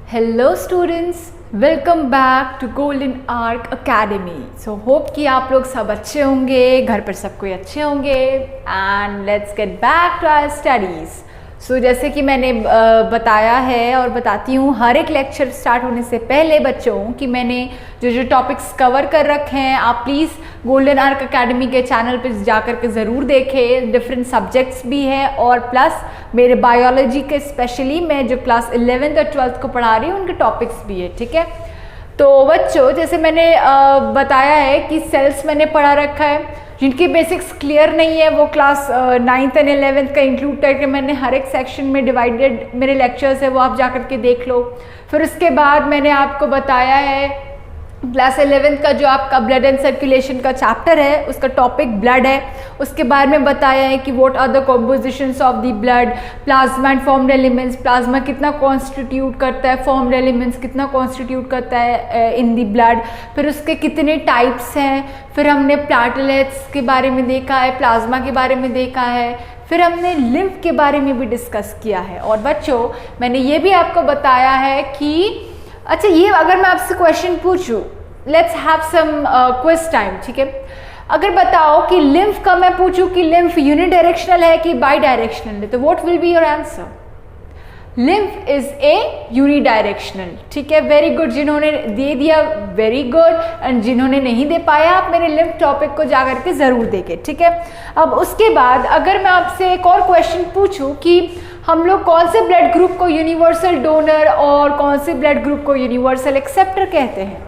Hello students, welcome back to Golden Arc Academy. So hope कि आप लोग सब अच्छे होंगे, घर पर सब कोई अच्छे होंगे and let's get back to our studies. So जैसे कि मैंने बताया है और बताती हूँ हर एक लेक्चर स्टार्ट होने से पहले बच्चों कि मैंने जो टॉपिक्स कवर कर रखे हैं आप प्लीज़ गोल्डन आर्क अकेडमी के चैनल पर जा कर के ज़रूर देखें। डिफरेंट सब्जेक्ट्स भी है और प्लस मेरे बायोलॉजी के स्पेशली मैं जो क्लास 11th और 12th को पढ़ा रही हूँ उनके टॉपिक्स भी है। ठीक है, तो बच्चों जैसे मैंने बताया है कि सेल्स मैंने पढ़ा रखा है। जिनकी बेसिक्स क्लियर नहीं है वो क्लास 9th एंड 11th का इंक्लूड करके मैंने हर एक सेक्शन में डिवाइडेड मेरे लेक्चर्स है, वो आप जा करके देख लो। फिर उसके बाद मैंने आपको बताया है क्लास 11th का जो आपका ब्लड एंड सर्कुलेशन का चैप्टर है उसका टॉपिक ब्लड है। उसके बारे में बताया है कि what are the compositions of the blood, plasma and formed elements, plasma कितना कॉन्स्टिट्यूट करता है, फॉर्म्ड एलिमेंट्स कितना कॉन्स्टिट्यूट करता है इन द ब्लड, फिर उसके कितने टाइप्स हैं। फिर हमने प्लेटलेट्स के बारे में देखा है, प्लाज्मा के बारे में देखा है, फिर हमने लिम्फ के बारे में भी डिस्कस किया है। और बच्चों मैंने ये भी आपको बताया है कि अच्छा ये अगर मैं आपसे क्वेश्चन पूछूं, let's have some quiz time, ठीक है। अगर बताओ कि लिम्फ का मैं पूछूं कि लिम्फ यूनिडायरेक्शनल है कि बाई डायरेक्शनल है, तो what will be your answer? Lymph is a unidirectional. ठीक है, वेरी गुड। जिन्होंने दे दिया वेरी गुड, एंड जिन्होंने नहीं दे पाया आप मेरे लिम्फ टॉपिक को जाकर के जरूर देखें। ठीक है, अब उसके बाद अगर मैं आपसे एक और क्वेश्चन पूछूं कि हम लोग कौन से ब्लड ग्रुप को यूनिवर्सल डोनर और कौन से ब्लड ग्रुप को यूनिवर्सल एक्सेप्टर कहते हैं?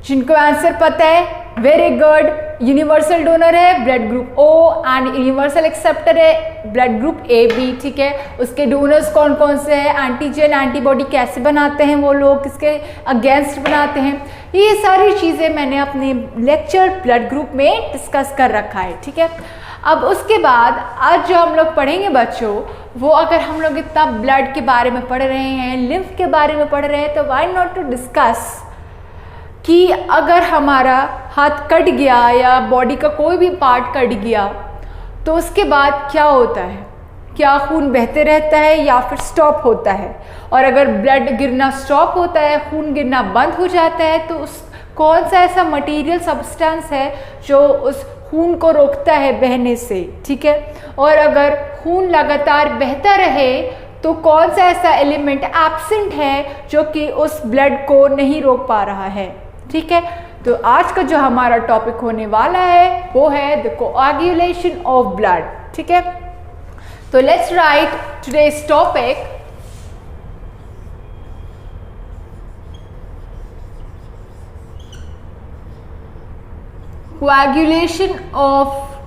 जिनको आंसर पता है वेरी गुड। यूनिवर्सल डोनर है blood group O and universal acceptor है ब्लड ग्रुप ए बी। ठीक है, उसके डोनर्स कौन कौन से हैं, एंटीजन एंटीबॉडी कैसे बनाते हैं वो लोग, किसके अगेंस्ट बनाते हैं, ये सारी चीज़ें मैंने अपने लेक्चर ब्लड ग्रुप में डिस्कस कर रखा है। ठीक है, अब उसके बाद आज जो हम लोग पढ़ेंगे बच्चों, वो अगर हम लोग इतना ब्लड के बारे में पढ़ रहे हैं, लिम्फ के बारे में पढ़ रहे हैं, तो व्हाई नॉट टू डिस्कस कि अगर हमारा हाथ कट गया या बॉडी का कोई भी पार्ट कट गया तो उसके बाद क्या होता है? क्या खून बहते रहता है या फिर स्टॉप होता है? और अगर ब्लड गिरना स्टॉप होता है, खून गिरना बंद हो जाता है, तो उस कौन सा ऐसा मटेरियल सब्सटेंस है जो उस खून को रोकता है बहने से? ठीक है, और अगर खून लगातार बहता रहे तो कौन सा ऐसा एलिमेंट एब्सेंट है जो कि उस ब्लड को नहीं रोक पा रहा है? ठीक है, तो आज का जो हमारा टॉपिक होने वाला है वो है द कोआगुलेशन ऑफ ब्लड। ठीक है, तो let's write today's topic. Coagulation of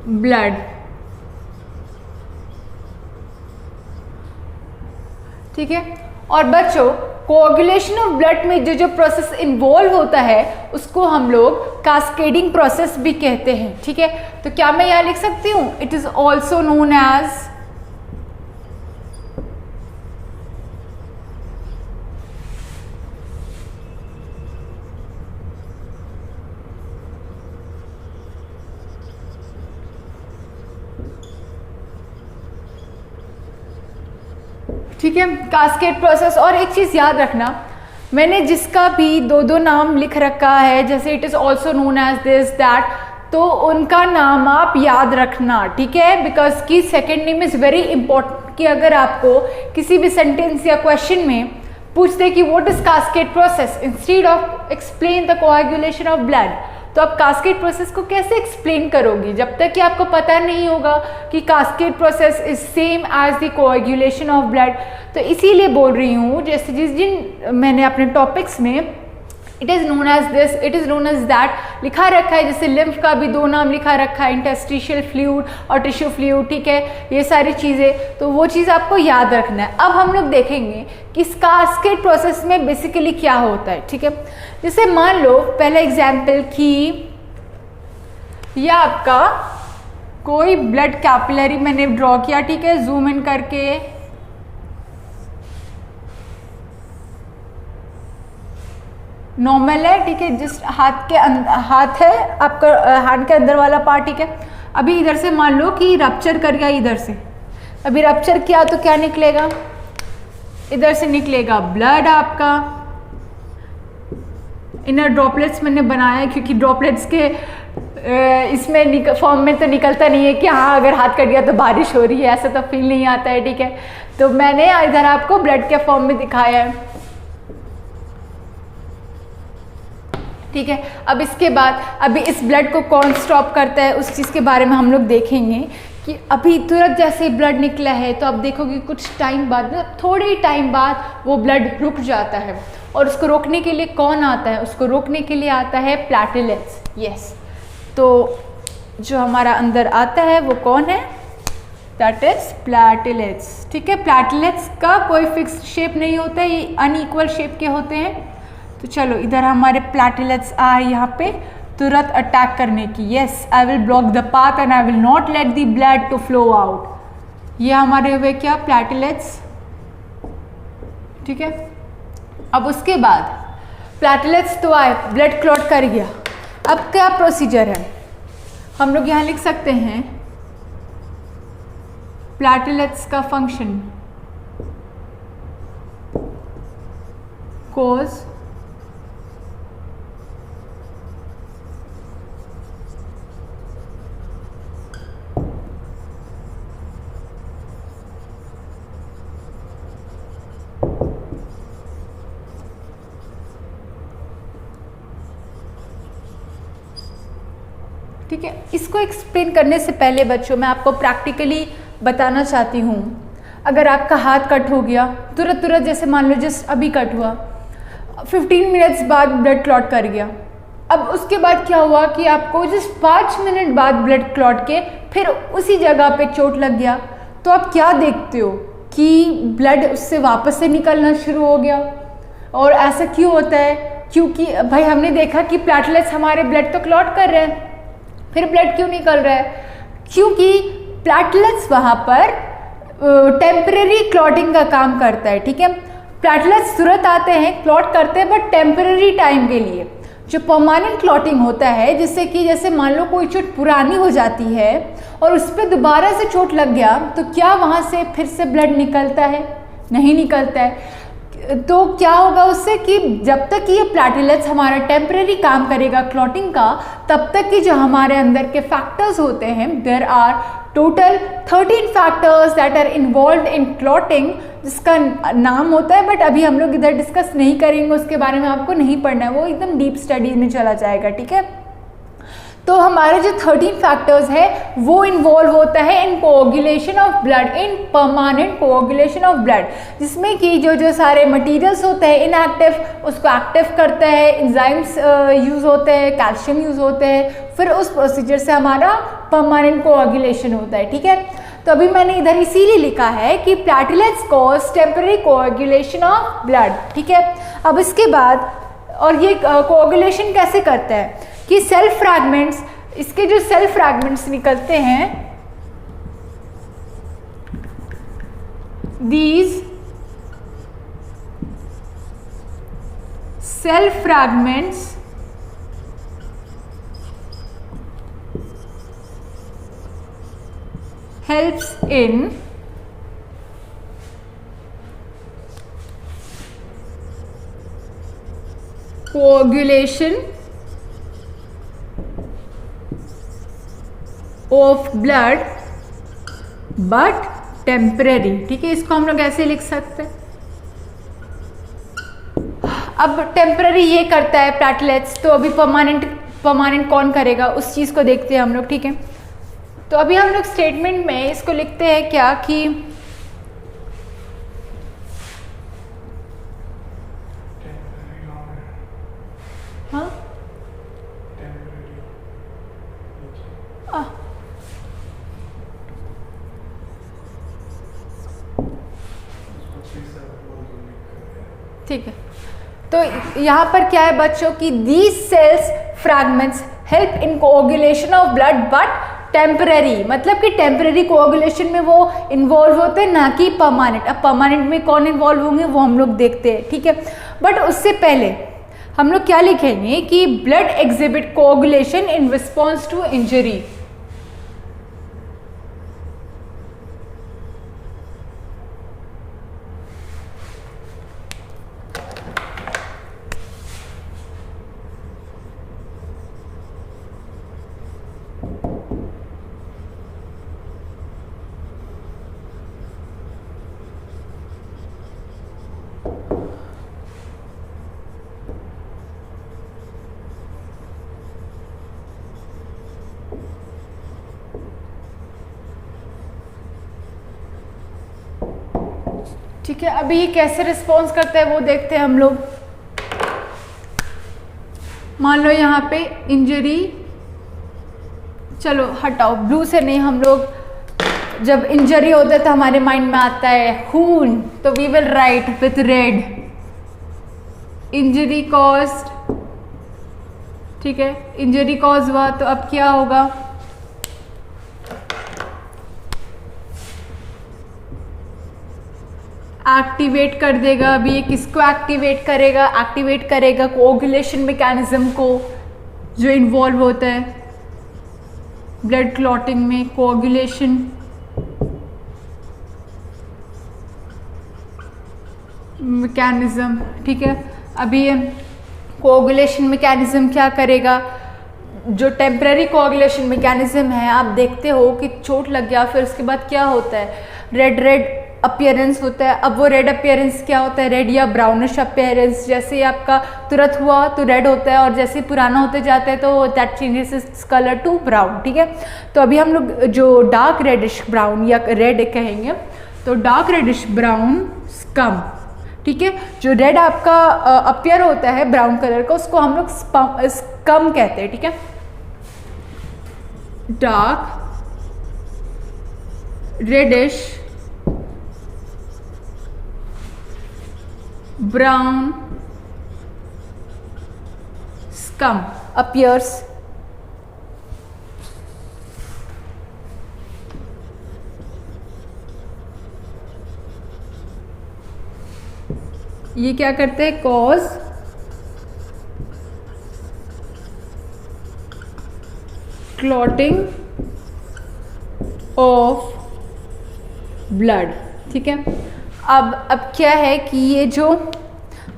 blood. ठीक है, और बच्चों कोआगुलेशन ऑफ ब्लड में जो प्रोसेस इन्वॉल्व होता है उसको हम लोग कास्केडिंग प्रोसेस भी कहते हैं। ठीक है, तो क्या मैं यहाँ लिख सकती हूँ? It is also known as ठीक है, कास्केड प्रोसेस। और एक चीज़ याद रखना, मैंने जिसका भी दो नाम लिख रखा है, जैसे it is also known as this that, तो उनका नाम आप याद रखना। ठीक है, बिकॉज की second name is very important. कि अगर आपको किसी भी सेंटेंस या क्वेश्चन में पूछते कि what is cascade process instead of explain the coagulation of blood, तो आप कास्केड प्रोसेस को कैसे एक्सप्लेन करोगी जब तक कि आपको पता नहीं होगा कि cascade process is same as the coagulation of blood. तो इसीलिए बोल रही हूँ, जैसे जिन मैंने अपने टॉपिक्स में it is known as this, it is known as that लिखा रखा है। जैसे लिम्फ का भी दो नाम लिखा रखा है, इंटेस्टिशियल फ्लूइड और टिश्यू फ्लूइड। ठीक है, ये सारी चीज़ें, तो वो चीज़ आपको याद रखना है। अब हम लोग देखेंगे कि इस कास्केड प्रोसेस में बेसिकली क्या होता है। ठीक है, जैसे मान लो पहला एग्जाम्पल कि यह आपका कोई ब्लड कैपिलरी मैंने ड्रॉ किया। ठीक है, जूम इन करके नॉर्मल है। ठीक है, जिस हाथ है आपका, हाथ के अंदर वाला पार्ट। ठीक है, अभी इधर से मान लो कि रप्चर कर गया इधर से, अभी रप्चर किया तो क्या निकलेगा, इधर से निकलेगा ब्लड आपका। इनर ड्रॉपलेट्स मैंने बनाया क्योंकि ड्रॉपलेट्स के इसमें फॉर्म में तो निकलता नहीं है कि हाँ अगर हाथ कट गया तो बारिश हो रही है, ऐसा तो फील नहीं आता है, ठीक है। तो मैंने इधर आपको ब्लड के फॉर्म में दिखाया है, ठीक है। अब इसके बाद अभी इस ब्लड को कौन स्टॉप करता है उस चीज़ के बारे में हम लोग देखेंगे कि अभी तुरंत जैसे ब्लड निकला है तो आप देखोगे कुछ टाइम बाद ना, थोड़े टाइम बाद वो ब्लड रुक जाता है। और उसको रोकने के लिए कौन आता है, उसको रोकने के लिए आता है प्लेटलेट्स। यस, तो जो हमारा अंदर आता है वो कौन है, दैट इज प्लेटलेट्स, ठीक है। प्लेटलेट्स का कोई फिक्स शेप नहीं होता है, ये अनइक्वल शेप के होते हैं। तो चलो इधर हमारे प्लेटलेट्स आए यहाँ पे तुरंत अटैक करने की। Yes, I will block the path and I will not let the blood to flow out. ये हमारे हुए क्या, प्लेटलेट्स, ठीक है। अब उसके बाद प्लेटलेट्स तो आए, ब्लड क्लॉट कर गया। अब क्या प्रोसीजर है, हम लोग यहाँ लिख सकते हैं प्लेटलेट्स का फंक्शन, कोज, ठीक है। इसको एक्सप्लेन करने से पहले बच्चों मैं आपको प्रैक्टिकली बताना चाहती हूँ, अगर आपका हाथ कट हो गया तुरंत तुरंत, जैसे मान लो जस्ट अभी कट हुआ, 15 मिनट्स बाद ब्लड क्लॉट कर गया। अब उसके बाद क्या हुआ कि आपको जस्ट 5 मिनट बाद ब्लड क्लॉट के फिर उसी जगह पे चोट लग गया, तो आप क्या देखते हो कि ब्लड उससे वापस से निकलना शुरू हो गया। और ऐसा क्यों होता है, क्योंकि भाई हमने देखा कि प्लेटलेट्स हमारे ब्लड तो क्लॉट कर रहे हैं, फिर ब्लड क्यों निकल रहा है, क्योंकि प्लेटलेट्स वहाँ पर टेम्परेरी क्लॉटिंग का काम करता है, ठीक है। प्लेटलेट्स तुरंत आते हैं, क्लॉट करते हैं, बट टेम्परेरी टाइम के लिए। जो परमानेंट क्लॉटिंग होता है, जिससे कि जैसे मान लो कोई चोट पुरानी हो जाती है और उस पर दोबारा से चोट लग गया, तो क्या वहाँ से फिर से ब्लड निकलता है, नहीं निकलता है। तो क्या होगा उससे कि जब तक कि ये प्लेटलेट्स हमारा टेम्परेरी काम करेगा क्लॉटिंग का, तब तक कि जो हमारे अंदर के फैक्टर्स होते हैं, there are total 13 factors that are involve in clotting, जिसका नाम होता है, बट अभी हम लोग इधर डिस्कस नहीं करेंगे, उसके बारे में आपको नहीं पढ़ना है, वो एकदम डीप स्टडीज में चला जाएगा, ठीक है। तो हमारे जो 13 फैक्टर्स है वो इन्वॉल्व होता है in coagulation of blood, in permanent coagulation of blood, जिसमें कि जो सारे मटेरियल्स होते हैं इनएक्टिव, उसको एक्टिव करता है, एंजाइम्स यूज होते हैं, कैल्शियम यूज होते हैं, फिर उस प्रोसीजर से हमारा परमानेंट कोऑगुलेशन होता है, ठीक है। तो अभी मैंने इधर इसीलिए लिखा है कि platelets cause temporary coagulation of blood, ठीक है। अब इसके बाद, और ये कोऑगुलेशन कैसे करता है कि सेल फ्रैगमेंट्स, इसके जो सेल फ्रैगमेंट्स निकलते हैं, these cell fragments helps in coagulation of blood but temporary, ठीक है। इसको हम लोग ऐसे लिख सकते हैं। अब टेम्पररी ये करता है प्लेटलेट्स, तो अभी परमानेंट कौन करेगा उस चीज को देखते हैं हम लोग, ठीक है। तो अभी हम लोग स्टेटमेंट में इसको लिखते हैं क्या कि हाँ ठीक है। तो यहाँ पर क्या है बच्चों की these cells fragments help in coagulation of blood but temporary, मतलब कि टेम्पररी कोऑगुलेशन में वो इन्वॉल्व होते हैं, ना कि परमानेंट। अब परमानेंट में कौन इन्वॉल्व होंगे वो हम लोग देखते हैं, ठीक है। बट उससे पहले हम लोग क्या लिखेंगे कि blood exhibit coagulation in response to injury. ठीक है, अभी ये कैसे रिस्पॉन्स करता है वो देखते हैं हम लोग। मान लो यहाँ पे इंजरी, चलो हटाओ, ब्लू से नहीं, हम लोग जब इंजरी होता है तो हमारे माइंड में आता है खून, तो we will write with red, injury caused. ठीक है, इंजरी कॉज हुआ तो अब क्या होगा, एक्टिवेट कर देगा। अभी ये किसको एक्टिवेट करेगा, एक्टिवेट करेगा कोऑगुलेशन मैकेनिज्म को, जो इन्वॉल्व होता है ब्लड क्लॉटिंग में, कोऑगुलेशन मैकेनिज्म। ठीक है, अभी ये कोऑगुलेशन मैकेनिज्म क्या करेगा, जो टेम्पररी कोऑगुलेशन मैकेनिज्म है, आप देखते हो कि चोट लग गया फिर उसके बाद क्या होता है, रेड रेड अपीयरेंस होता है। अब वो रेड अपीयरेंस क्या होता है, रेड या ब्राउनिश अपीयरेंस। जैसे ही आपका तुरंत हुआ तो रेड होता है, और जैसे ही पुराना होते जाता है तो that changes its colour to brown. ठीक है, तो अभी हम लोग जो डार्क रेडिश ब्राउन या रेड कहेंगे, तो डार्क रेडिश ब्राउन स्कम। ठीक है, जो रेड आपका अपीयर होता है ब्राउन कलर का, उसको हम लोग स्कम कहते हैं। ठीक है, dark reddish brown scum appears ये क्या करते हैं, कॉज क्लॉटिंग ऑफ ब्लड। ठीक है, अब क्या है कि ये जो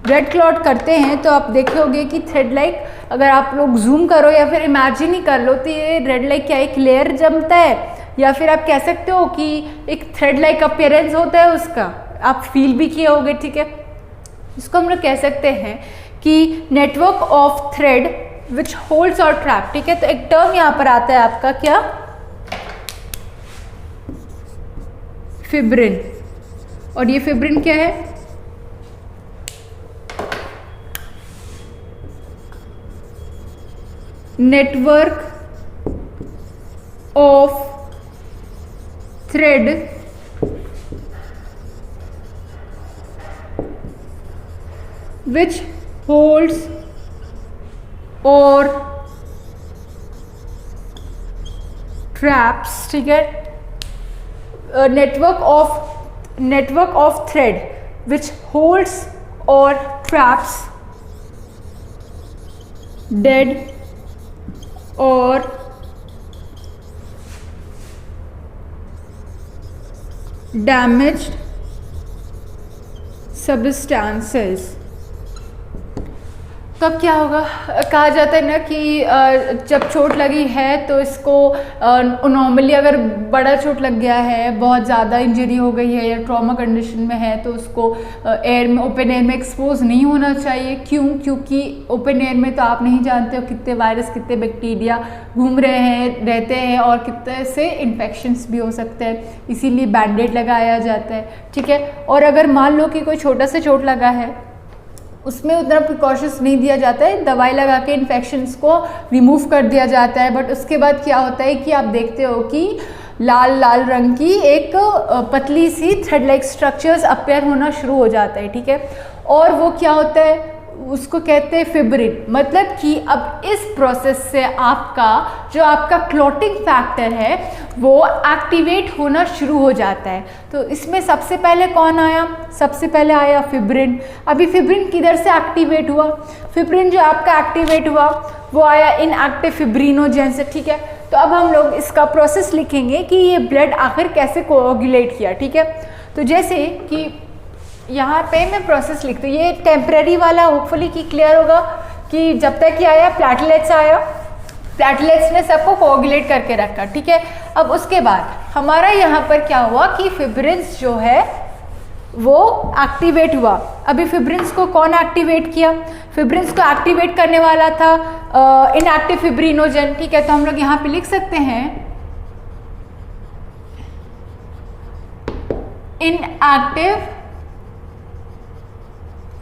ब्लड क्लॉट करते हैं, तो आप देखोगे कि थ्रेड लाइक, अगर आप लोग जूम करो या फिर इमेजिन ही कर लो, तो ये रेड लाइक क्या एक लेयर जमता है, या फिर आप कह सकते हो कि एक थ्रेड लाइक अपीयरेंस होता है उसका, आप फील भी किए होगे। ठीक है, इसको हम लोग कह सकते हैं कि network of thread which holds और ट्रैप। ठीक है, तो एक टर्म यहाँ पर आता है आपका क्या, फिब्रिन। और ये फिब्रिन क्या है, network of thread which holds और ट्रैप्स। ठीक है, network of thread which holds or traps dead or damaged substances। तो अब क्या होगा, कहा जाता है ना कि जब चोट लगी है तो इसको नॉर्मली अगर बड़ा चोट लग गया है, बहुत ज़्यादा इंजरी हो गई है या ट्रॉमा कंडीशन में है, तो उसको एयर में, ओपन एयर में एक्सपोज नहीं होना चाहिए। क्यों? क्योंकि ओपन एयर में तो आप नहीं जानते हो कितने वायरस, कितने बैक्टीरिया घूम रहते हैं और कितने से इन्फेक्शंस भी हो सकते हैं, इसीलिए बैंडेड लगाया जाता है। ठीक है, और अगर मान लो कि कोई छोटा सा चोट लगा है, उसमें उतना प्रिकॉशंस नहीं दिया जाता है, दवाई लगा के इन्फेक्शंस को रिमूव कर दिया जाता है। बट उसके बाद क्या होता है कि आप देखते हो कि लाल लाल रंग की एक पतली सी थ्रेड लाइक स्ट्रक्चर्स अपेयर होना शुरू हो जाता है। ठीक है, और वो क्या होता है, उसको कहते हैं फिब्रिन। मतलब कि अब इस प्रोसेस से आपका क्लॉटिंग फैक्टर है वो एक्टिवेट होना शुरू हो जाता है। तो इसमें सबसे पहले कौन आया, सबसे पहले आया फिब्रिन। अभी फिब्रिन किधर से एक्टिवेट हुआ, फिब्रिन जो आपका एक्टिवेट हुआ वो आया इनएक्टिव फिब्रिनोजेन से। ठीक है, तो अब हम लोग इसका प्रोसेस लिखेंगे कि ये ब्लड आखिर कैसे कोऑगुलेट किया। ठीक है, तो जैसे कि यहाँ पे मैं प्रोसेस लिखती हूँ, ये टेम्पररी वाला होपफुली कि क्लियर होगा कि जब तक ये आया प्लेटलेट्स आया, प्लेटलेट्स ने सबको कोऑगुलेट करके रखा। ठीक है, अब उसके बाद हमारा यहाँ पर क्या हुआ कि फिब्रिन्स जो है वो एक्टिवेट हुआ। अभी फिब्रिन्स को कौन एक्टिवेट किया? फिब्रिन्स को एक्टिवेट करने वाला था इनएक्टिव फिब्रिनोजन, ठीक है। तो हम लोग यहाँ पे लिख सकते हैं इनएक्टिव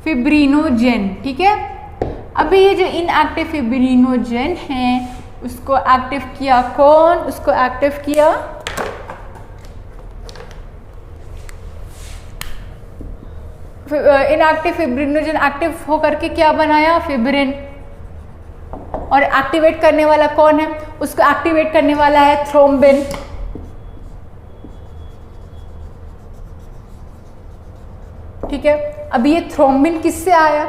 फिब्रिनोजन, ठीक है। अभी ये जो इनएक्टिव फिब्रिनोजन है उसको एक्टिव किया कौन? उसको एक्टिव किया इनएक्टिव फिब्रिनोजन एक्टिव होकर के क्या बनाया? फिब्रिन। और एक्टिवेट करने वाला कौन है? उसको एक्टिवेट करने वाला है थ्रोम्बिन, ठीक है। अभी ये थ्रोम्बिन किससे आया?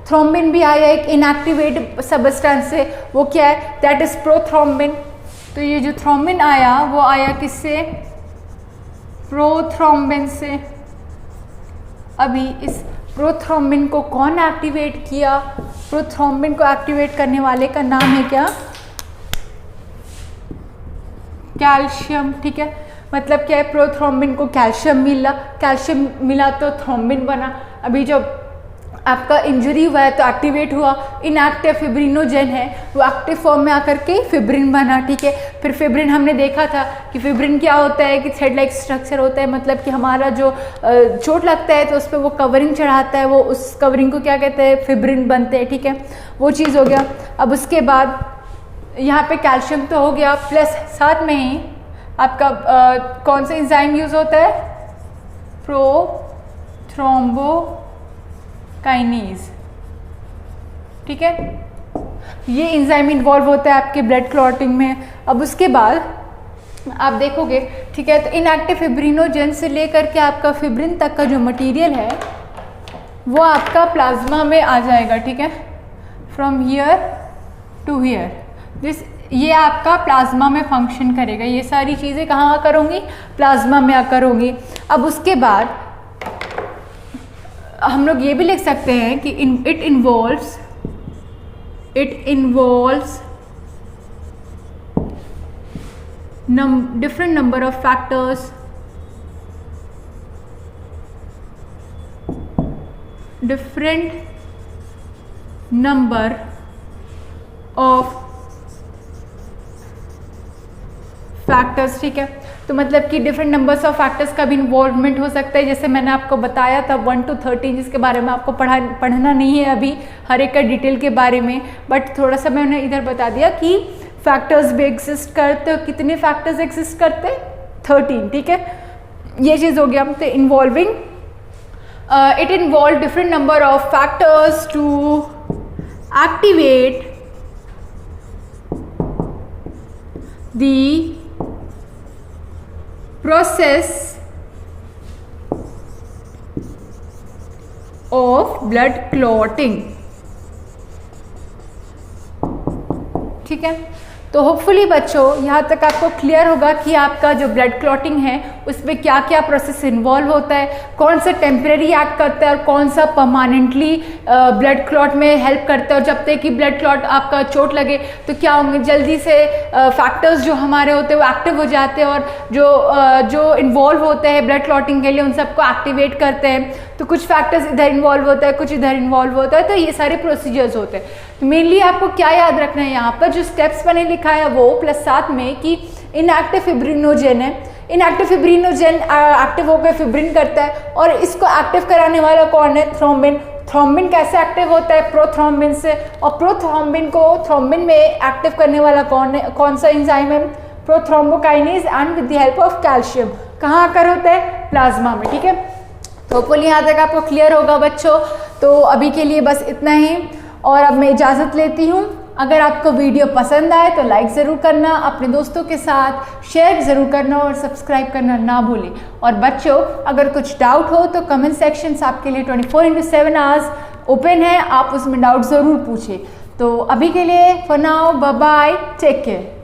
थ्रोम्बिन भी आया एक इनएक्टिवेट सबस्टेंस से, वो क्या है? That is prothrombin. तो ये जो थ्रोम्बिन आया वो आया किससे? प्रोथ्रोम्बिन से। अभी इस प्रोथ्रोम्बिन को कौन एक्टिवेट किया? प्रोथ्रोम्बिन को एक्टिवेट करने वाले का नाम है क्या? कैल्शियम, ठीक है। मतलब क्या है? प्रोथ्रोम्बिन को कैल्शियम मिला तो थ्रोम्बिन बना। अभी जब आपका इंजरी हुआ है तो एक्टिवेट हुआ इनएक्टिव फिब्रिनोजन है, वो एक्टिव फॉर्म में आकर के फिब्रिन बना, ठीक है। फिर फिब्रिन हमने देखा था कि फिब्रिन क्या होता है कि थ्रेड लाइक स्ट्रक्चर होता है, मतलब कि हमारा जो चोट लगता है तो उस पर वो कवरिंग चढ़ाता है, वो उस कवरिंग को क्या कहते हैं? फिब्रिन बनते हैं, ठीक है। वो चीज़ हो गया। अब उसके बाद यहाँ पे कैल्शियम तो हो गया, प्लस साथ में ही आपका कौन सा एंजाइम यूज होता है? प्रोथ्रोम्बोकाइनेज, ठीक है। ये एंजाइम इन्वॉल्व होता है आपके ब्लड क्लॉटिंग में। अब उसके बाद आप देखोगे, ठीक है, तो इनएक्टिव फिब्रिनोजन से लेकर के आपका फिब्रिन तक का जो मटेरियल है वो आपका प्लाज्मा में आ जाएगा, ठीक है। फ्रॉम हियर टू हियर ये आपका प्लाज्मा में फंक्शन करेगा। ये सारी चीज़ें कहाँ आकर होंगी? प्लाज्मा में आकर होंगी। अब उसके बाद हम लोग ये भी लिख सकते हैं कि it involves different number of factors ठीक है। तो मतलब कि डिफरेंट नंबर्स ऑफ फैक्टर्स का भी इन्वॉल्वमेंट हो सकता है। जैसे मैंने आपको बताया था 1 to 13, जिसके बारे में आपको पढ़ना नहीं है अभी हर एक का डिटेल के बारे में, बट थोड़ा सा मैंने इधर बता दिया कि फैक्टर्स भी एग्जिस्ट करते। कितने फैक्टर्स एग्जिस्ट करते? 13, ठीक है। ये चीज़ हो गया। तो involving it involve different number of factors to activate the process of blood clotting, ठीक है। तो होपफुली बच्चों यहाँ तक आपको क्लियर होगा कि आपका जो ब्लड क्लॉटिंग है उसमें क्या क्या प्रोसेस इन्वॉल्व होता है, कौन सा टेम्परेरी एक्ट करता है और कौन सा परमानेंटली ब्लड क्लॉट में हेल्प करता है। और जब तक कि ब्लड क्लॉट आपका चोट लगे तो क्या होंगे, जल्दी से फैक्टर्स जो हमारे होते हैं वो एक्टिव हो जाते हैं और जो इन्वॉल्व होते हैं ब्लड क्लॉटिंग के लिए उन सबको एक्टिवेट करते हैं। तो कुछ फैक्टर्स इधर इन्वॉल्व होता है, कुछ इधर इन्वॉल्व होता है। तो ये सारे प्रोसीजर्स होते हैं। तो मेनली आपको क्या याद रखना है, यहाँ पर जो स्टेप्स मैंने लिखा है वो, प्लस साथ में कि इनएक्टिव फिब्रिनोजन है, इनएक्टिव फिब्रिनोजन एक्टिव होकर फिब्रिन करता है और इसको एक्टिव कराने वाला कौन है? थ्रोम्बिन। थ्रोम्बिन कैसे एक्टिव होता है? प्रोथ्रोम्बिन से। और प्रोथ्रोम्बिन को थ्रोम्बिन में एक्टिव करने वाला कौन है? कौन सा एंजाइम है? Prothrombokinase and with the help of calcium. कहाँ आकर होता है? प्लाज्मा में, ठीक है। तो होपफुली यहाँ तक आपको क्लियर होगा बच्चों। तो अभी के लिए बस इतना ही और अब मैं इजाज़त लेती हूँ। अगर आपको वीडियो पसंद आए तो लाइक ज़रूर करना, अपने दोस्तों के साथ शेयर ज़रूर करना और सब्सक्राइब करना ना भूलें। और बच्चों अगर कुछ डाउट हो तो कमेंट सेक्शंस आपके लिए 24/7 आवर्स ओपन है, आप उसमें डाउट ज़रूर पूछें। तो अभी के लिए for now bye bye, take care.